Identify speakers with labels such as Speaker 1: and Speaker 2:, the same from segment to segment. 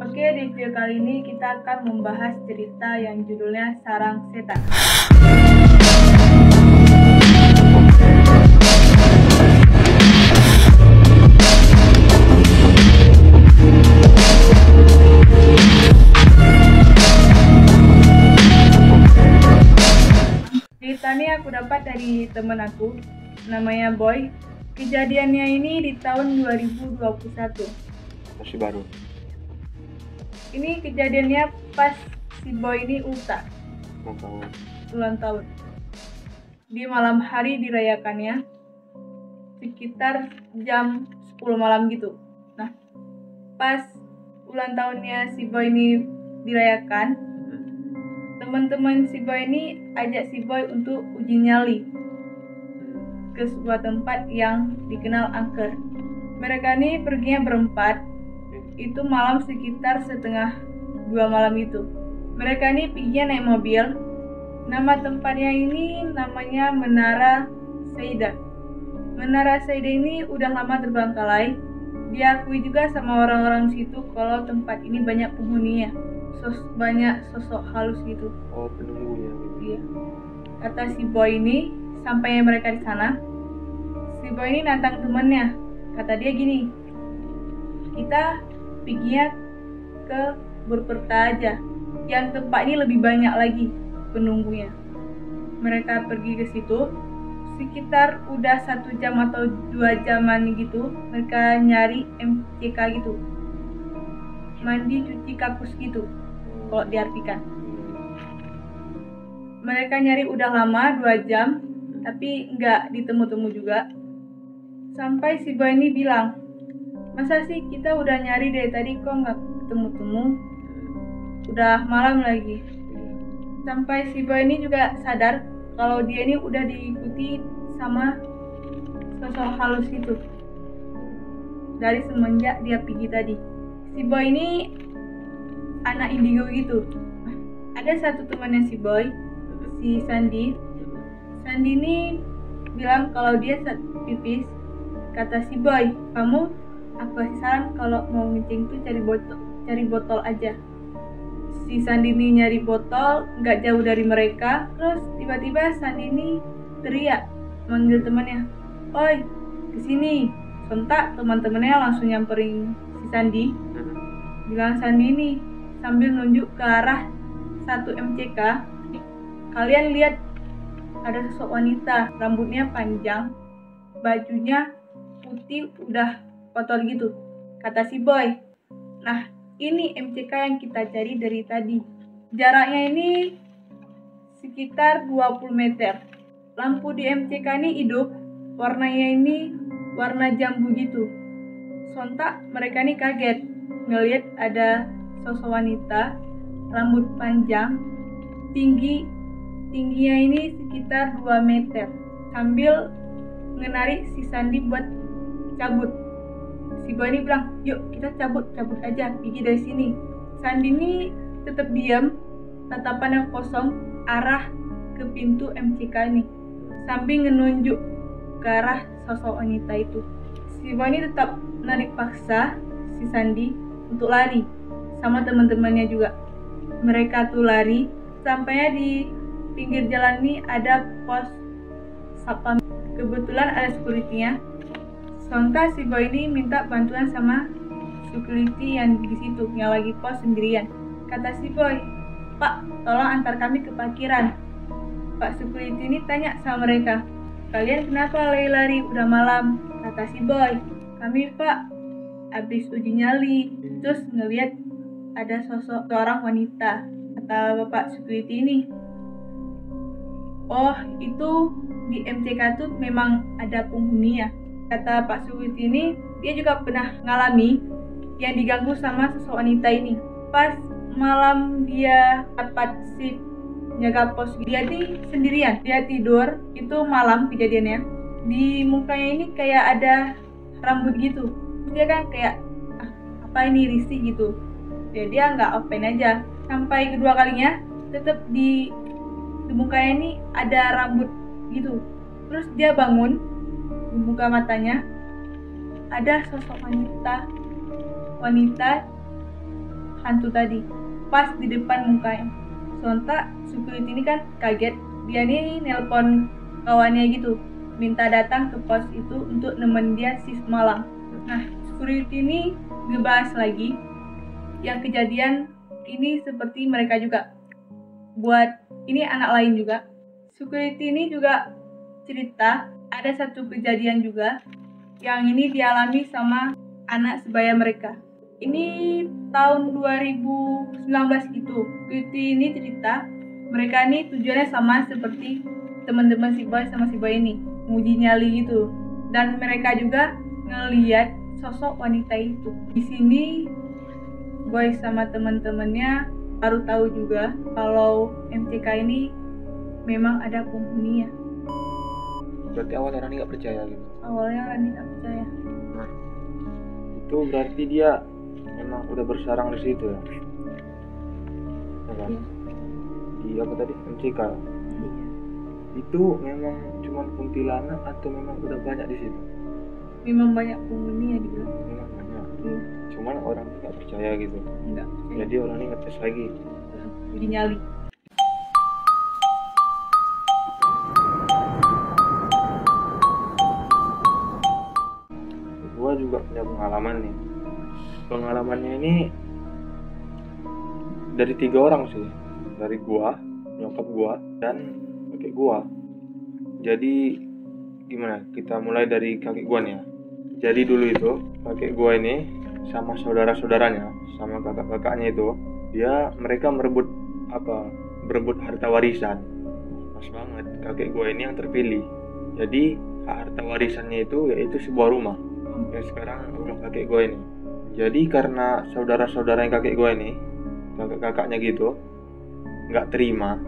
Speaker 1: Oke, di video kali ini kita akan membahas cerita yang judulnya Sarang Setan. Cerita ini aku dapat dari temen aku, namanya Boy. Kejadiannya ini di tahun 2021.
Speaker 2: Masih baru.
Speaker 1: Ini kejadiannya pas si Boy ini ulang tahun. Di malam hari dirayakannya, sekitar jam 10 malam gitu. Nah, pas ulang tahunnya si Boy ini dirayakan, teman-teman si Boy ini ajak si Boy untuk uji nyali ke sebuah tempat yang dikenal angker. Mereka ini perginya berempat, itu malam sekitar 1:30 malam itu. Mereka ini perginya naik mobil. Nama tempatnya ini namanya Menara Saida. Menara Saida ini udah lama terbengkalai. Diakui juga sama orang-orang situ kalau tempat ini banyak penghuninya. Banyak sosok halus gitu.
Speaker 2: Oh, penunggunya.
Speaker 1: Iya. Kata si Boy ini, sampainya mereka di sana, si Boy ini nantang temennya. Kata dia gini, kita perginya ke Purwokerto aja, yang tempat ini lebih banyak lagi penunggunya. Mereka pergi ke situ, sekitar udah 1 jam atau 2 jaman gitu. Mereka nyari MCK gitu, mandi cuci kakus gitu kalau diartikan. Mereka nyari udah lama 2 jam, tapi nggak ditemu-temu juga. Sampai si Boy ini bilang, masa sih kita udah nyari dari tadi kok nggak ketemu-temu? Udah malam lagi. Sampai si Boy ini juga sadar kalau dia ini udah diikuti sama sosok halus itu dari semenjak dia pergi tadi. Si Boy ini anak indigo gitu. Ada satu temannya si Boy, si Sandi. Sandi ini bilang kalau dia saat pipis, kata si Boy, kamu aku kasih saran kalau mau ngencing tuh cari botol aja. Si Sandi ini nyari botol, nggak jauh dari mereka. Terus tiba-tiba Sandi ini teriak, manggil temannya, oi kesini. Sontak teman-temannya langsung nyamperin si Sandi. Bilang Sandi ini sambil nunjuk ke arah satu MCK, kalian lihat ada sosok wanita, rambutnya panjang, bajunya putih udah kotor gitu. Kata si Boy, nah ini MCK yang kita cari dari tadi. Jaraknya ini sekitar 20 meter. Lampu di MCK ini hidup, warnanya ini warna jambu gitu. Sontak mereka ini kaget ngelihat ada sosok wanita, rambut panjang, tingginya ini sekitar 2 meter, sambil menarik si Sandi buat cabut. Si Boy ini bilang, yuk kita cabut aja, pergi dari sini. Sandi ini tetap diam, tatapannya kosong, arah ke pintu MCK ini, sambil menunjuk ke arah sosok wanita itu. Si Boy ini tetap menarik paksa si Sandi untuk lari, sama teman-temannya juga. Mereka tuh lari, sampainya di pinggir jalan ini ada pos satpam. Kebetulan ada security-nya. Sontak si Boy ini minta bantuan sama security yang di situ, yang lagi pos sendirian. Kata si Boy, Pak, tolong antar kami ke parkiran. Pak security ini tanya sama mereka, kalian kenapa lari-lari udah malam? Kata si Boy, kami Pak habis uji nyali, terus ngelihat ada sosok seorang wanita. Kata bapak security ini, oh itu di MCK tuh memang ada penghuni ya. Kata Pak Security ini, dia juga pernah ngalami yang diganggu sama sosok wanita ini. Pas malam dia dapat shift jaga pos, dia di sendirian, dia tidur, itu malam kejadiannya. Di mukanya ini kayak ada rambut gitu. Dia kan kayak, apa ini, risih gitu. Dia nggak open aja. Sampai kedua kalinya, tetap di mukanya ini ada rambut gitu. Terus dia bangun, membuka matanya, ada sosok wanita hantu tadi, pas di depan mukanya. Sontak security ini kan kaget, dia nih nelpon kawannya gitu, minta datang ke pos itu untuk nemenin dia shift malam. Nah, security ini ngebahas lagi yang kejadian ini seperti mereka juga. Buat ini anak lain juga. Security ini juga cerita ada satu kejadian juga yang ini dialami sama anak sebaya mereka. Ini tahun 2019 gitu. Security ini cerita mereka ini tujuannya sama seperti teman-teman si boy sama si boy ini, nguji nyali gitu. Dan mereka juga ngeliat sosok wanita itu. Di sini boy sama teman-temannya baru tahu juga kalau MCK ini memang ada penghuninya.
Speaker 2: Berarti awalnya Rani nggak percaya gitu.
Speaker 1: Awalnya Rani tak percaya.
Speaker 2: Nah, itu berarti dia memang udah bersarang di situ ya. Ya kan?
Speaker 1: Iya.
Speaker 2: Di apa tadi? MCK.
Speaker 1: Iya.
Speaker 2: Itu memang cuma kuntilanak atau memang udah banyak di situ?
Speaker 1: Memang banyak penghuni ya dibilang.
Speaker 2: Memang banyak.
Speaker 1: Iya.
Speaker 2: Cuman orang nggak percaya gitu.
Speaker 1: Enggak percaya.
Speaker 2: Jadi orang ini ngetes lagi.
Speaker 1: Uji nyali.
Speaker 2: Gua juga punya pengalaman nih. Pengalamannya ini dari 3 orang sih. Dari gua, nyokap gua, dan kakek gua. Jadi gimana? Kita mulai dari kakek gua nih ya. Jadi dulu itu kakek gua ini sama saudara-saudaranya, sama kakak-kakaknya itu, mereka berebut harta warisan. Pas banget kakek gua ini yang terpilih. Jadi harta warisannya itu yaitu sebuah rumah yang sekarang rumah kakek gue ini. Jadi karena saudara-saudaranya kakek gue ini, kakak-kakaknya gitu, nggak terima,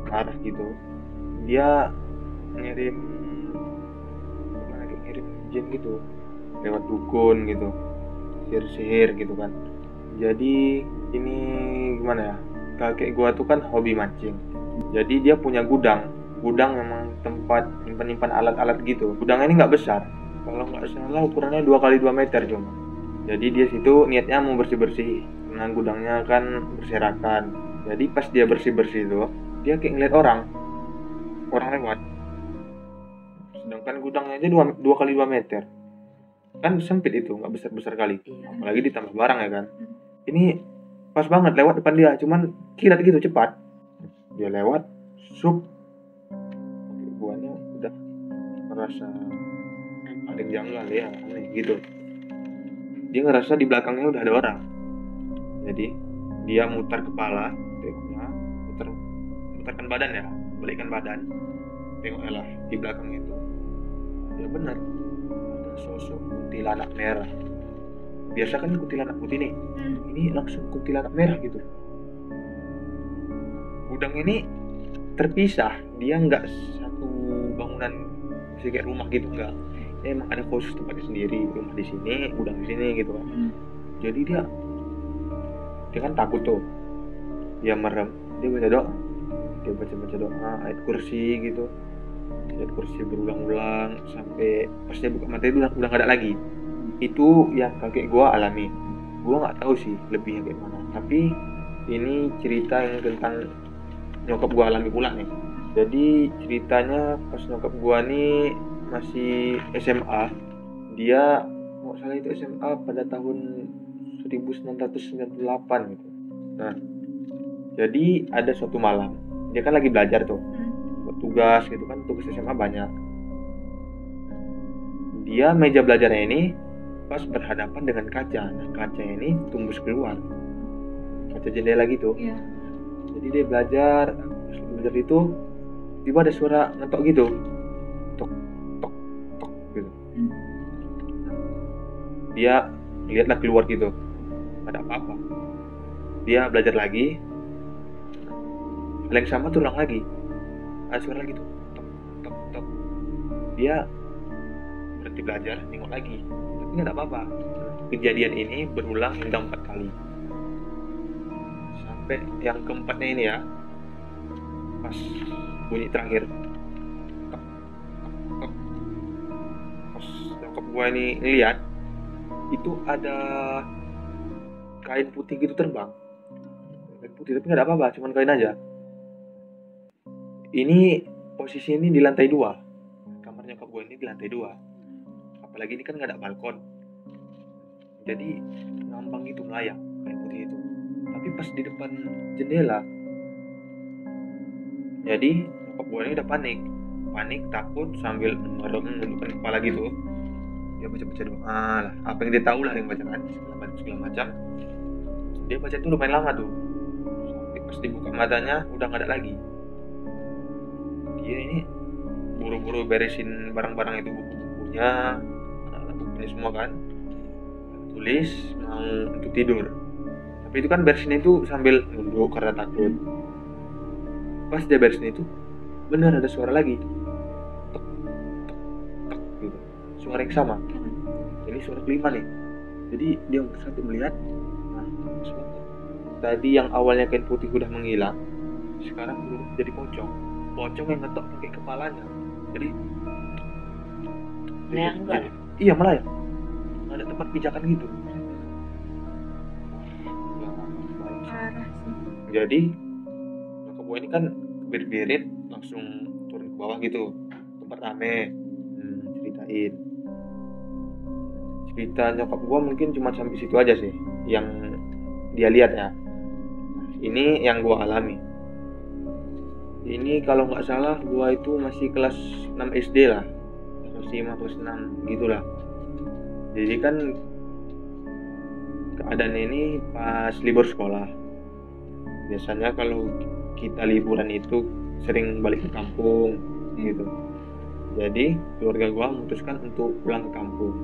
Speaker 2: marah gitu, dia ngirim jin gitu, lewat dukun gitu, sihir-sihir gitu kan. Jadi ini gimana ya? Kakek gue tuh kan hobi mancing. Jadi dia punya gudang memang tempat nyimpan alat-alat gitu. Gudangnya ini nggak besar. Kalau nggak salah ukurannya 2x2 meter cuma. Jadi dia situ niatnya mau bersih-bersih, karena gudangnya kan berserakan. Jadi pas dia bersih-bersih itu, dia kayak ngeliat orang lewat. Sedangkan gudangnya aja 2x2 meter. Kan sempit itu, nggak besar-besar kali. Apalagi ditambah barang ya kan. Ini pas banget lewat depan dia, cuman kilat gitu cepat. Dia lewat, guanya udah merasa ada yang janggal ya, aneh gitu. Dia ngerasa di belakangnya udah ada orang. Jadi dia mutar kepala, mutarkan badan ya, balikkan badan, tengoklah di belakang itu. Ya benar, ada sosok kuntilanak merah. Biasa kan kuntilanak putih nih, ini langsung kuntilanak merah gitu. Gudang ini terpisah, dia nggak satu bangunan kayak rumah gitu, nggak. Emang ada khusus tempatnya sendiri, rumah di sini, gudang di sini gitu kan. Jadi dia kan takut tuh, dia merem, dia baca doa, ayat kursi gitu, ayat kursi berulang-ulang sampai pas dia buka mata itu udah nggak ada lagi. Itu yang kakek gua alami. Gua nggak tahu sih lebihnya kayak mana, tapi ini cerita yang tentang nyokap gua alami pula nih. Jadi ceritanya pas nyokap gua nih masih SMA, dia nggak salah itu SMA pada tahun 1998 gitu. Nah, jadi ada suatu malam, dia kan lagi belajar tuh, buat tugas gitu kan, tugas SMA banyak. Dia meja belajarnya ini pas berhadapan dengan kaca. Nah, kaca ini tembus keluar, kaca jendela gitu.
Speaker 1: Iya.
Speaker 2: Jadi dia belajar itu, tiba ada suara ngetok gitu, tok gitu. Dia lihatlah keluar gitu, ada apa-apa. Dia belajar lagi, hal yang sama terulang lagi, ada suara lagi tuh, tok. Dia berhenti belajar, nengok lagi, tapi nggak ada apa-apa. Kejadian ini berulang hingga 4 kali, sampai yang keempatnya ini ya, pas bunyi terakhir, pas nyokap gue ini ngeliat, itu ada kain putih gitu terbang putih tapi nggak ada apa-apa, cuman kain aja. Ini posisi ini di lantai 2, kamar nyokap gue ini di lantai 2, apalagi ini kan nggak ada balkon, jadi ngambang gitu, melayang kain putih itu. Tapi pas di depan jendela, jadi nyokap gue ini udah panik, takut, sambil menundukkan kepala gitu. Dia baca doa lah, apa yang dia tahu lah yang bacakan segala macam. Dia baca itu lumayan lama tuh, sampai pas dibuka matanya udah nggak ada lagi. Dia ini buru-buru beresin barang-barang itu, buku-bukunya, bukunya semua kan, tulis mau untuk tidur. Tapi itu kan beresin itu sambil nunduk karena takut. Pas dia beresin itu bener ada suara lagi, tek tek tek gitu, suara yang sama. Ini suara kelima nih. Jadi dia satu melihat, nah, tadi yang awalnya kain putih udah menghilang, sekarang berubah jadi pocong yang ngetok pakai kepalanya. Jadi
Speaker 3: Melayang juga.
Speaker 2: Iya, melayang, nggak ada tempat pijakan gitu.
Speaker 1: Parah sih.
Speaker 2: Jadi nyokap gue ini kan berit langsung turun ke bawah gitu, tempat rame, cerita nyokap gue mungkin cuma sampai situ aja sih yang dia lihat ya. Ini yang gue alami. Ini kalau nggak salah gue itu masih kelas 6 SD lah, kelas 5 kelas 6 gitulah. Jadi kan keadaannya ini pas libur sekolah. Biasanya kalau kita liburan itu sering balik ke kampung gitu. Jadi keluarga gue memutuskan untuk pulang ke kampung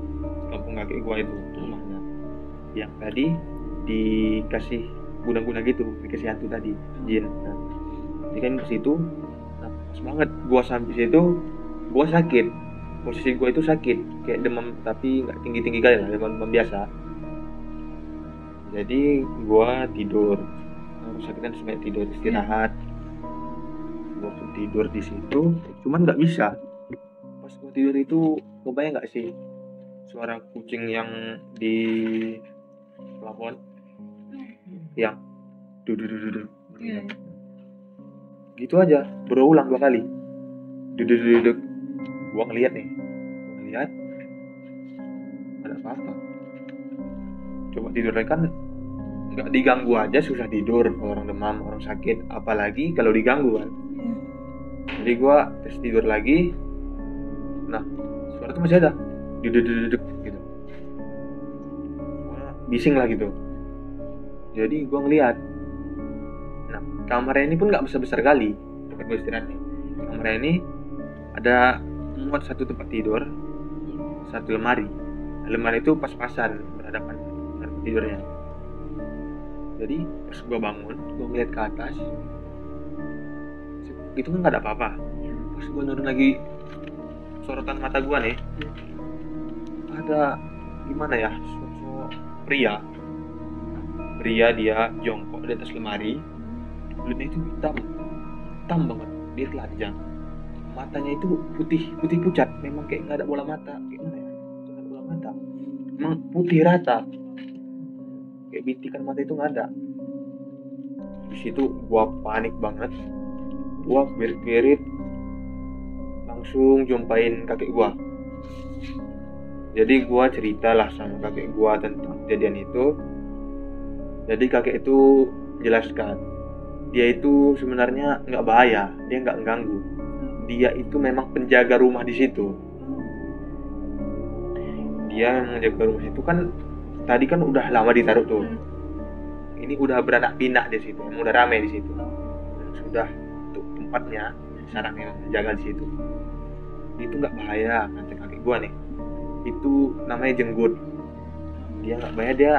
Speaker 2: kakek gue itu, rumahnya yang tadi dikasih guna-guna gitu, dikasih hantu tadi, jin. Nah, jadi kan ke situ, nah pas banget gue sampai situ, gue sakit. Posisi gue itu sakit, kayak demam tapi nggak tinggi-tinggi kali lah, demam biasa. Jadi gue tidur, sakit kan sebenarnya tidur istirahat. Gue tidur di situ, cuman nggak bisa. Pas gue tidur itu, gue bayang nggak sih suara kucing yang di plafon, yang duduk gitu aja, berulang 2 kali, duduk. Gua ngeliat ada apa-apa. Coba tidur kan nggak diganggu aja susah tidur, kalau orang demam, orang sakit, apalagi kalau diganggu kan. Jadi gua tes tidur lagi, nah suara itu masih ada, duduk gitu, bising lah gitu. Jadi gue ngeliat, nah kamarnya ini pun nggak besar kali, tempat gue istirahat nih. Kamarnya ini ada muat satu tempat tidur, satu lemari itu pas-pasan berhadapan dengan tidurnya. Jadi pas gue bangun, gue ngeliat ke atas, itu kan nggak ada apa-apa. Pas gue nurun lagi, sorotan mata gue nih, ada gimana ya, sosok pria dia jongkok di atas lemari, kulitnya itu hitam banget, dia telanjang, matanya itu putih pucat, memang kayak nggak ada bola mata, kayak mana ya, nggak ada bola mata, memang putih rata, kayak bintikan mata itu nggak ada. Di situ gua panik banget, gua berit langsung jumpain kakek gua. Jadi gua ceritalah sama kakek gua tentang kejadian itu. Jadi kakek itu jelaskan, dia itu sebenarnya nggak bahaya, dia nggak ganggu. Dia itu memang penjaga rumah di situ. Dia yang menjaga rumah itu kan, tadi kan udah lama ditaruh tuh. Ini udah beranak pinak di situ, udah ramai di situ. Sudah untuk tempatnya, sarangnya menjaga di situ. Itu nggak bahaya, kata kakek gua nih. Itu namanya jenggut, dia nggak bahaya, dia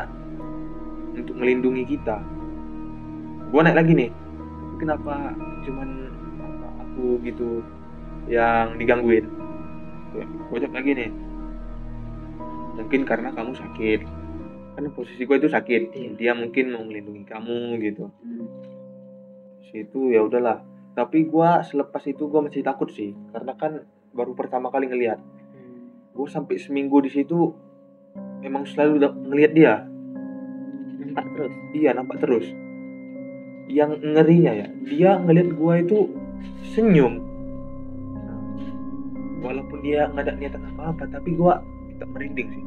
Speaker 2: untuk melindungi kita. Gua naik lagi nih, kenapa cuman aku gitu yang digangguin? Gua jawab lagi nih, mungkin karena kamu sakit, kan posisi gua itu sakit, dia mungkin mau melindungi kamu gitu. Situ ya udahlah, tapi gua selepas itu gua masih takut sih, karena kan baru pertama kali ngelihat. Gue sampai seminggu di situ memang selalu ngelihat dia.
Speaker 3: Nampak terus?
Speaker 2: Iya, nampak terus. yang ngerinya ya, dia ngeliat gua itu senyum. Walaupun dia nggak ada niatan apa-apa, tapi gua tetap merinding sih.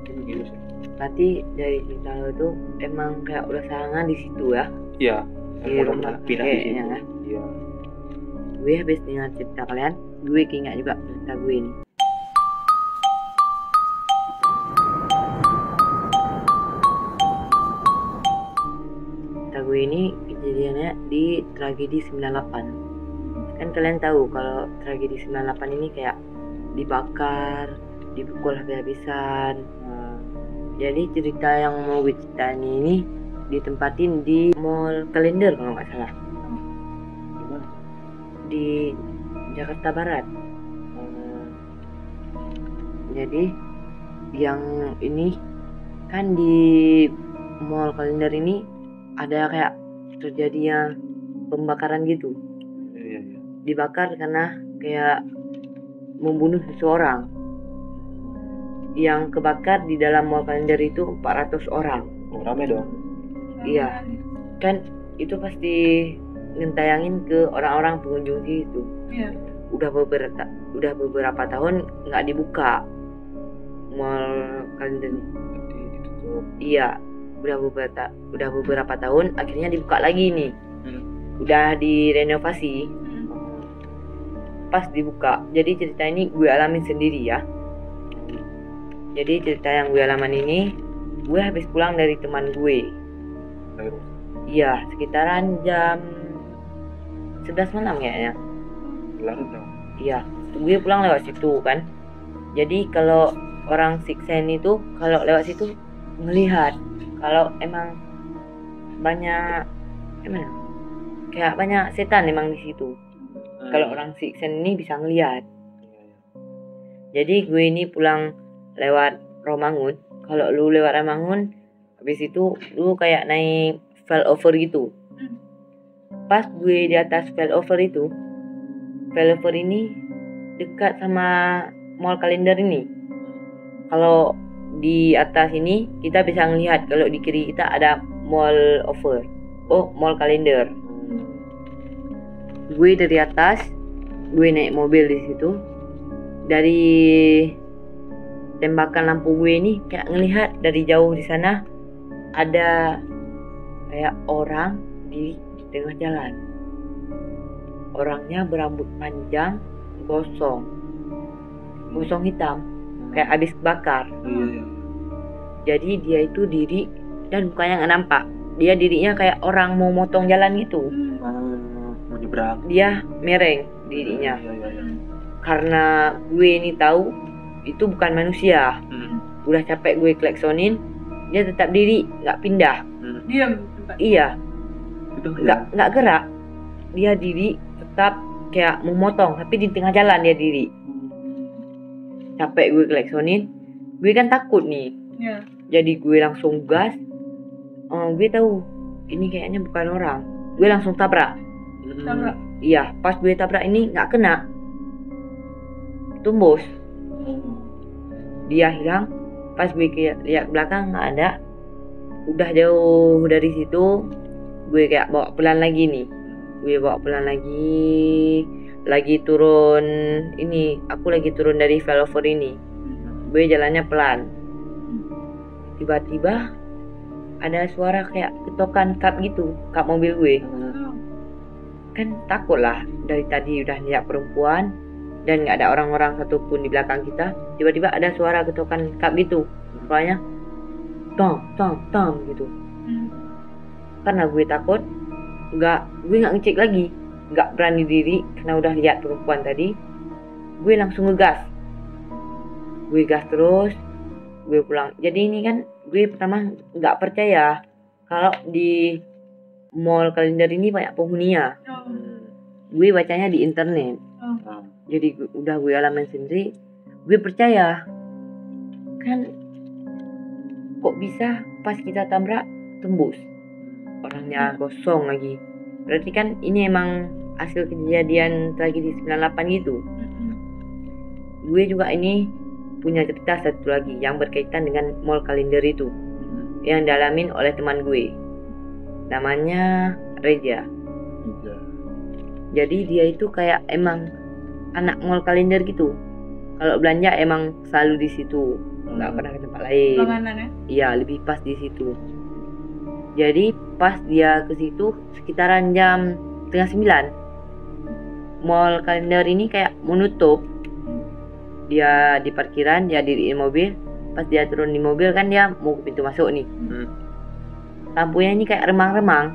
Speaker 2: Itu gitu sih.
Speaker 3: Berarti dari cerita lo itu emang kayak udah sarangan di situ ya?
Speaker 2: Iya.
Speaker 3: Di
Speaker 2: Yang
Speaker 3: rumah
Speaker 2: udah pindah di
Speaker 3: kakeknya
Speaker 2: situ.
Speaker 3: ya?
Speaker 2: Iya.
Speaker 3: Gue habis dengar cerita kalian, gue keinget juga cerita gue ini. Cerita gue ini kejadiannya di tragedi 98. Kan kalian tahu kalau tragedi 98 ini kayak dibakar, dipukul habis-habisan. Jadi cerita yang mau gue ceritain ini ditempatin di Mall Kalender kalau nggak salah,
Speaker 2: Gimana?
Speaker 3: di Jakarta Barat. Jadi yang ini kan di Mall Kalender ini ada kayak terjadinya pembakaran gitu.
Speaker 2: Iya.
Speaker 3: Dibakar karena kayak membunuh seseorang. Yang kebakar di dalam Mall Kalender itu 400 orang.
Speaker 2: Oh, rame dong.
Speaker 3: Iya. Kan itu pasti ngentayangin ke orang-orang pengunjung situ.
Speaker 1: Iya.
Speaker 3: Udah beberapa tahun nggak dibuka Mall Kalender.
Speaker 2: Berarti ditutup.
Speaker 3: Iya, udah beberapa tahun akhirnya dibuka lagi nih. Udah direnovasi. Pas dibuka. Jadi cerita ini gue alamin sendiri ya. Jadi cerita yang gue alamin ini, gue habis pulang dari teman gue.
Speaker 2: Ayo.
Speaker 3: Iya, sekitaran jam 11 malam kayaknya.
Speaker 2: Larut dong.
Speaker 3: Iya, gue pulang lewat situ kan. Jadi kalau orang siksen itu kalau lewat situ melihat kalau emang banyak gimana? Kayak banyak setan emang di situ. Kalau orang siksen ini bisa ngelihat. Jadi gue ini pulang lewat Romangun. Kalau lu lewat Romangun, habis itu lu kayak naik flyover gitu. Pas gue di atas flyover ini dekat sama Mall Kalender ini. Kalau di atas ini kita bisa ngelihat kalau di kiri kita ada Mall Kalender. Gue dari atas, gue naik mobil di situ. Dari tembakan lampu gue ini kayak ngelihat dari jauh di sana ada kayak orang di tengah jalan. Orangnya berambut panjang, gosong hitam, kayak habis bakar.
Speaker 2: Iya.
Speaker 3: Jadi dia itu diri dan mukanya nggak nampak. Dia dirinya kayak orang mau motong jalan gitu.
Speaker 2: Mau nyebrang.
Speaker 3: Dia mereng dirinya.
Speaker 2: Iya.
Speaker 3: Karena gue ini tahu itu bukan manusia. Udah capek gue klaksonin, dia tetap diri, nggak pindah.
Speaker 1: Diam di tempat.
Speaker 3: Iya,
Speaker 2: Itu
Speaker 3: nggak gerak. Dia diri tetap kayak mau motong, tapi di tengah jalan dia diri. Capek gue klaksonin, gue kan takut nih.
Speaker 1: Iya.
Speaker 3: Jadi gue langsung gas. Gue tahu ini kayaknya bukan orang. Gue langsung tabrak.
Speaker 1: Tabrak.
Speaker 3: Iya, pas gue tabrak ini nggak kena. Tumbus. Dia hilang. Pas gue lihat belakang nggak ada. Udah jauh dari situ, gue kayak bawa pelan lagi nih. Gue bawa pelan lagi turun ini. Aku lagi turun dari flyover ini. Gue jalannya pelan. Tiba-tiba ada suara kayak ketokan kap gitu, kap mobil gue. Kan takut lah, dari tadi udah lihat perempuan dan nggak ada orang-orang satupun di belakang kita. Tiba-tiba ada suara ketokan kap gitu, suaranya tong gitu. Karena gue takut, gue nggak ngecek lagi, nggak berani diri karena udah lihat perempuan tadi. Gue langsung ngegas, gue gas terus, gue pulang. Jadi ini kan gue pertama nggak percaya kalau di Mall Kalender ini banyak penghuninya. Gue bacanya di internet. Jadi udah gue alamin sendiri, gue percaya. Kan kok bisa pas kita tabrak tembus, orangnya kosong lagi. Berarti kan ini emang hasil kejadian tragedi 98 gitu. Gue juga ini punya cerita satu lagi yang berkaitan dengan Mall Kalender itu, yang dialamin oleh teman gue. namanya Reja.
Speaker 2: Iya.
Speaker 3: Jadi dia itu kayak emang anak mall kalender gitu. Kalau belanja emang selalu di situ, nggak pernah ke tempat lain.
Speaker 1: Langganan ya?
Speaker 3: Iya, lebih pas di situ. Jadi pas dia ke situ sekitaran jam 8:30, mall kalender ini kayak menutup. Dia di parkiran, dia diriin mobil. Pas dia turun di mobil kan dia mau ke pintu masuk nih. Lampunya ini kayak remang-remang.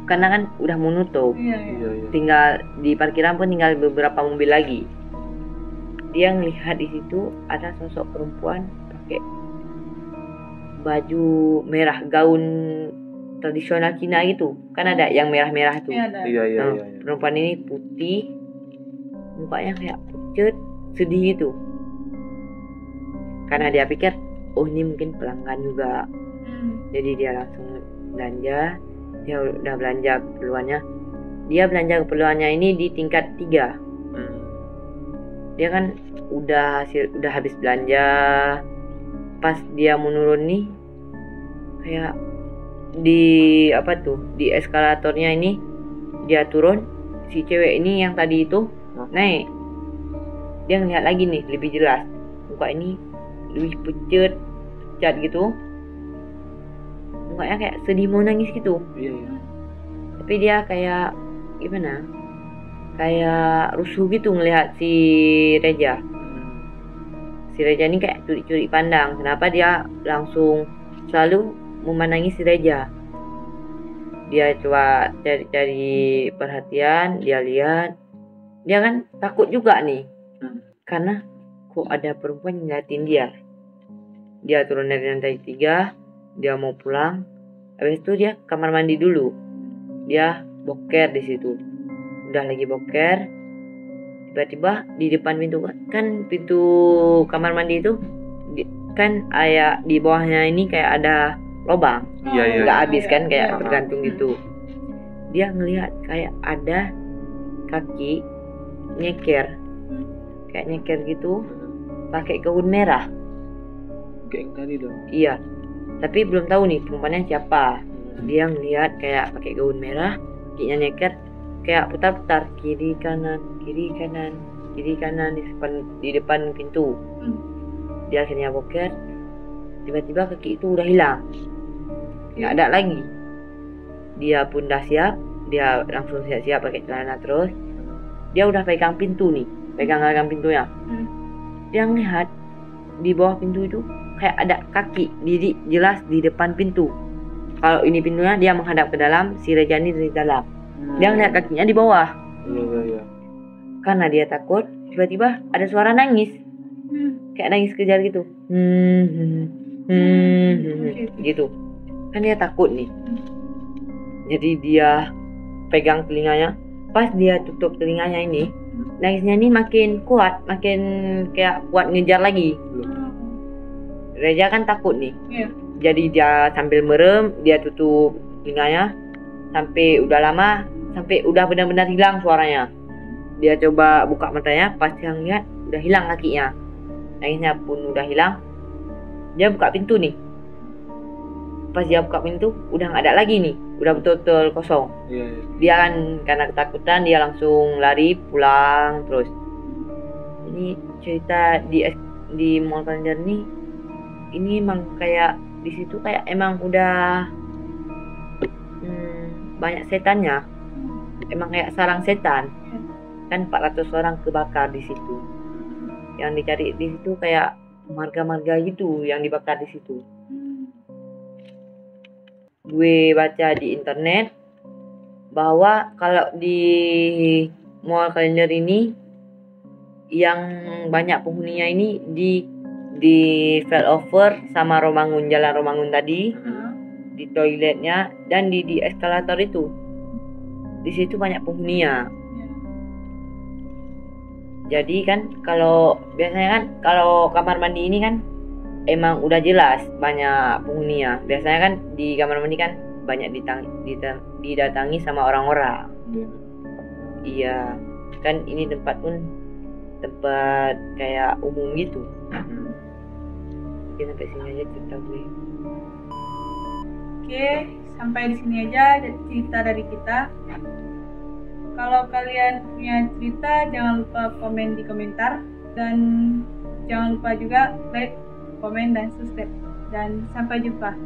Speaker 3: Karena kan udah menutup.
Speaker 1: Iya.
Speaker 2: Iya.
Speaker 3: Tinggal di parkiran pun tinggal beberapa mobil lagi. Dia ngelihat di situ ada sosok perempuan pakai baju merah, gaun tradisional Cina gitu. Kan ada yang merah-merah tuh.
Speaker 1: Iya, ada.
Speaker 2: Iya.
Speaker 3: Nah, perempuan ini putih, mukanya kayak pucet, sedih gitu. Karena dia pikir, oh ini mungkin pelanggan juga. Jadi dia langsung belanja. Dia udah belanja keperluannya. Dia belanja keperluannya ini di tingkat 3. Dia kan udah habis belanja. Pas dia mau turun nih, kayak di eskalatornya ini dia turun, si cewek ini yang tadi itu naik. Dia ngeliat lagi nih lebih jelas, muka ini lebih pucat gitu, mukanya kayak sedih mau nangis gitu.
Speaker 2: Iya.
Speaker 3: Tapi dia kayak gimana, kayak rusuh gitu ngelihat si Reja. Si Reja ini kayak curi-curi pandang. Kenapa dia langsung selalu memandangi si Reja? Dia coba cari-cari perhatian, dia lihat. Dia kan takut juga nih. Karena kok ada perempuan ngeliatin dia. Dia turun dari lantai 3, dia mau pulang. Habis itu dia kamar mandi dulu. Dia boker di situ. Udah lagi boker, tiba-tiba di depan pintu, kan pintu kamar mandi itu kan di bawahnya ini kayak ada lubang.
Speaker 2: Iya.
Speaker 3: Nggak habis kan, kayak
Speaker 1: Iya.
Speaker 3: tergantung gitu. Dia ngelihat kayak ada kaki nyeker, kayak nyeker gitu, pakai gaun merah.
Speaker 2: Kayak yang tadi dong.
Speaker 3: Iya, tapi belum tahu nih perempuannya siapa. Dia ngelihat kayak pakai gaun merah, kakinya nyeker, kayak putar-putar kiri kanan di depan pintu. Dia akhirnya boker. Tiba-tiba kaki itu udah hilang, nggak ada lagi. Dia pun udah siap, dia langsung siap-siap pakai celana terus. Dia udah pegang pintu nih, pegang pintunya. Dia ngelihat di bawah pintu itu kayak ada kaki diri jelas di depan pintu. Kalau ini pintunya dia menghadap ke dalam, si Reja ini dari dalam. Dia ngeliat kakinya di bawah.
Speaker 2: Iya.
Speaker 3: Karena dia takut, tiba-tiba ada suara nangis. Kayak nangis kejar gitu. Gitu. Kan dia takut nih. Jadi dia pegang telinganya. Pas dia tutup telinganya ini, nangisnya ini makin kuat, makin kayak kuat ngejar lagi. Reja kan takut nih.
Speaker 1: Iya.
Speaker 3: Jadi dia sambil merem, dia tutup telinganya sampai udah lama, sampai udah benar-benar hilang suaranya. Dia coba buka matanya, pas dia lihat udah hilang kakinya, nangisnya pun udah hilang. Dia buka pintu nih. Pas dia buka pintu, udah nggak ada lagi nih, udah betul-betul kosong.
Speaker 2: Iya.
Speaker 3: Dia kan karena ketakutan dia langsung lari pulang terus. Ini cerita di mall kalender nih, ini emang kayak di situ kayak emang udah banyak setannya. Emang kayak sarang setan. Kan 400 orang kebakar di situ. Yang dicari di situ kayak marga-marga gitu yang dibakar di situ. Gue baca di internet bahwa kalau di mall kalender ini yang banyak penghuninya ini di flyover sama jalan Romangun tadi, di toiletnya dan di eskalator itu. Di situ banyak penghuninya. Jadi kan kalau biasanya kan kalau kamar mandi ini kan emang udah jelas banyak penghuninya. Biasanya kan di kamar mandi kan banyak didatangi sama orang-orang. Iya, kan ini tempat kayak umum gitu. Oke, sampai sini aja cerita gue.
Speaker 1: Oke, sampai di sini aja cerita dari kita. Kalau kalian punya cerita, jangan lupa komen di komentar. Dan jangan lupa juga like, komen, dan subscribe. Dan sampai jumpa.